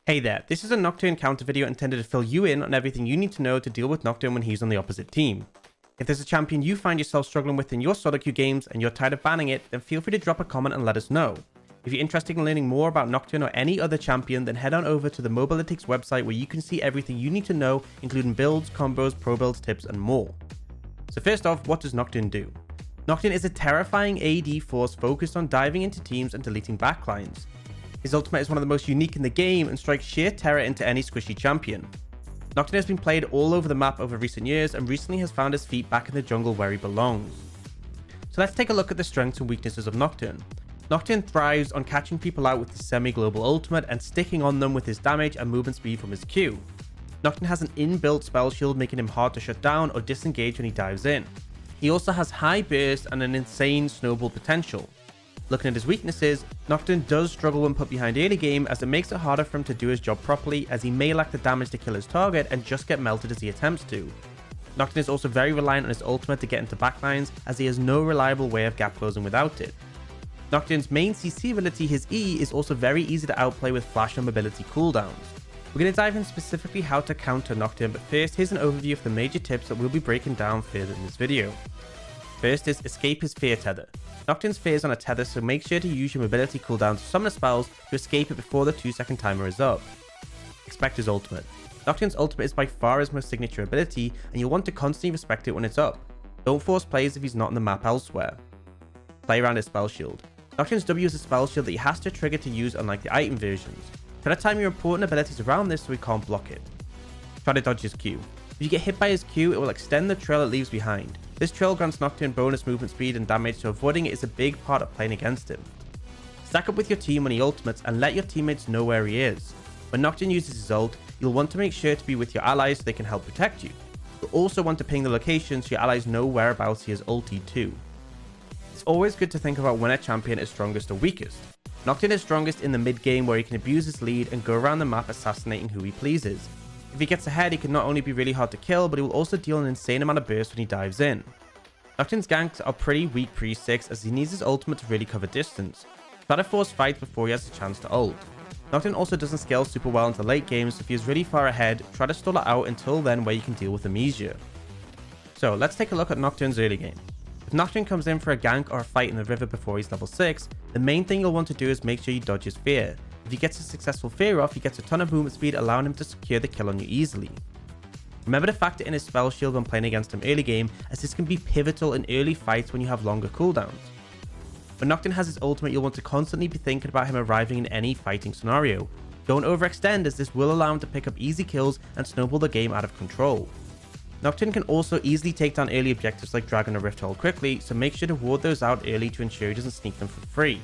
Hey there, this is a Nocturne counter video intended to fill you in on everything you need to know to deal with Nocturne when he's on the opposite team. If there's a champion you find yourself struggling with in your solo queue games and you're tired of banning it, then feel free to drop a comment and let us know. If you're interested in learning more about Nocturne or any other champion, then head on over to the Mobalytics website where you can see everything you need to know, including builds, combos, pro builds, tips, and more. So first off, what does Nocturne do? Nocturne is a terrifying AD force focused on diving into teams and deleting backlines. His ultimate is one of the most unique in the game and strikes sheer terror into any squishy champion. Nocturne has been played all over the map over recent years and recently has found his feet back in the jungle where he belongs. So let's take a look at the strengths and weaknesses of Nocturne. Nocturne thrives on catching people out with his semi-global ultimate and sticking on them with his damage and movement speed from his Q. Nocturne has an inbuilt spell shield making him hard to shut down or disengage when he dives in. He also has high burst and an insane snowball potential. Looking at his weaknesses, Nocturne does struggle when put behind early game as it makes it harder for him to do his job properly as he may lack the damage to kill his target and just get melted as he attempts to. Nocturne is also very reliant on his ultimate to get into backlines as he has no reliable way of gap closing without it. Nocturne's main CC ability, his E, is also very easy to outplay with flash and mobility cooldowns. We're going to dive in specifically how to counter Nocturne, but first here's an overview of the major tips that we'll be breaking down further in this video. First is escape his fear tether. Nocturne's fear is on a tether, so make sure to use your mobility cooldown to summon a spells to escape it before the 2-second timer is up. Expect his ultimate. Nocturne's ultimate is by far his most signature ability, and you'll want to constantly respect it when it's up. Don't force plays if he's not on the map elsewhere. Play around his spell shield. Nocturne's W is a spell shield that he has to trigger to use unlike the item versions. Try to time your important abilities around this so he can't block it. Try to dodge his Q. If you get hit by his Q, it will extend the trail it leaves behind. This trail grants Nocturne bonus movement speed and damage, so avoiding it is a big part of playing against him. Stack up with your team when he ultimates and let your teammates know where he is. When Nocturne uses his ult, you'll want to make sure to be with your allies so they can help protect you. You'll also want to ping the location so your allies know whereabouts he is ultied too. It's always good to think about when a champion is strongest or weakest. Nocturne is strongest in the mid game where he can abuse his lead and go around the map assassinating who he pleases. If he gets ahead, he can not only be really hard to kill, but he will also deal an insane amount of burst when he dives in. Nocturne's ganks are pretty weak pre-6 as he needs his ultimate to really cover distance. Try to force fights before he has a chance to ult. Nocturne also doesn't scale super well into late games, so if he is really far ahead, try to stall it out until then where you can deal with him easier. So let's take a look at Nocturne's early game. If Nocturne comes in for a gank or a fight in the river before he's level 6, the main thing you'll want to do is make sure you dodge his fear. If he gets a successful fear off, he gets a ton of movement speed, allowing him to secure the kill on you easily. Remember to factor in his spell shield when playing against him early game, as this can be pivotal in early fights when you have longer cooldowns. When Nocturne has his ultimate, you'll want to constantly be thinking about him arriving in any fighting scenario. Don't overextend, as this will allow him to pick up easy kills and snowball the game out of control. Nocturne can also easily take down early objectives like Dragon or Rift Hold quickly, so make sure to ward those out early to ensure he doesn't sneak them for free.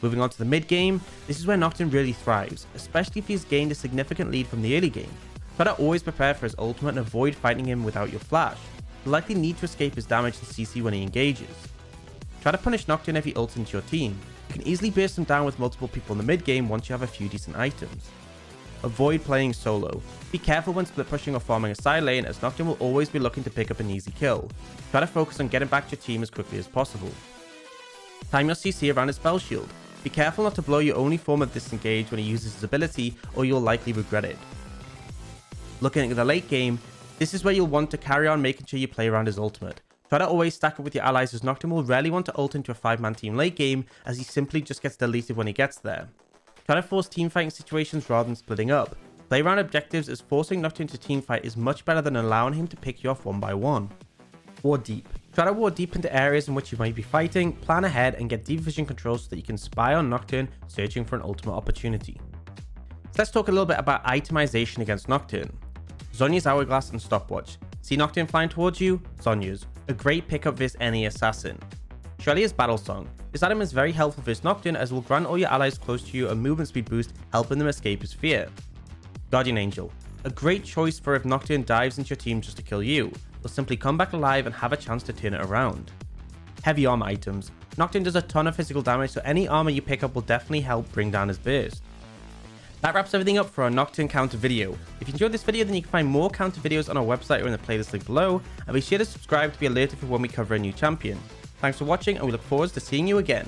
Moving on to the mid game, this is where Nocturne really thrives, especially if he's gained a significant lead from the early game. Try to always prepare for his ultimate and avoid fighting him without your flash. You'll likely need to escape his damage and CC when he engages. Try to punish Nocturne if he ults into your team. You can easily burst him down with multiple people in the mid game once you have a few decent items. Avoid playing solo. Be careful when split pushing or farming a side lane, as Nocturne will always be looking to pick up an easy kill. Try to focus on getting back to your team as quickly as possible. Time your CC around his spell shield. Be careful not to blow your only form of disengage when he uses his ability, or you'll likely regret it. Looking at the late game, this is where you'll want to carry on making sure you play around his ultimate. Try to always stack up with your allies, as Nocturne will rarely want to ult into a 5-man team late game, as he simply just gets deleted when he gets there. Try to force teamfighting situations rather than splitting up. Play around objectives, as forcing Nocturne to teamfight is much better than allowing him to pick you off one by one. Ward deep. Try to ward deep into areas in which you might be fighting, plan ahead and get deep vision control so that you can spy on Nocturne searching for an ultimate opportunity. So let's talk a little bit about itemization against Nocturne. Zhonya's Hourglass and Stopwatch. See Nocturne flying towards you? Zhonya's. A great pickup versus any assassin. Shelly's Battle Song. This item is very helpful versus Nocturne, as it will grant all your allies close to you a movement speed boost, helping them escape his fear. Guardian Angel. A great choice for if Nocturne dives into your team just to kill you. You'll simply come back alive and have a chance to turn it around. Heavy armor items. Nocturne does a ton of physical damage, so any armor you pick up will definitely help bring down his burst. That wraps everything up for our Nocturne counter video. If you enjoyed this video, then you can find more counter videos on our website or in the playlist link below, and be sure to subscribe to be alerted for when we cover a new champion. Thanks for watching, and we look forward to seeing you again.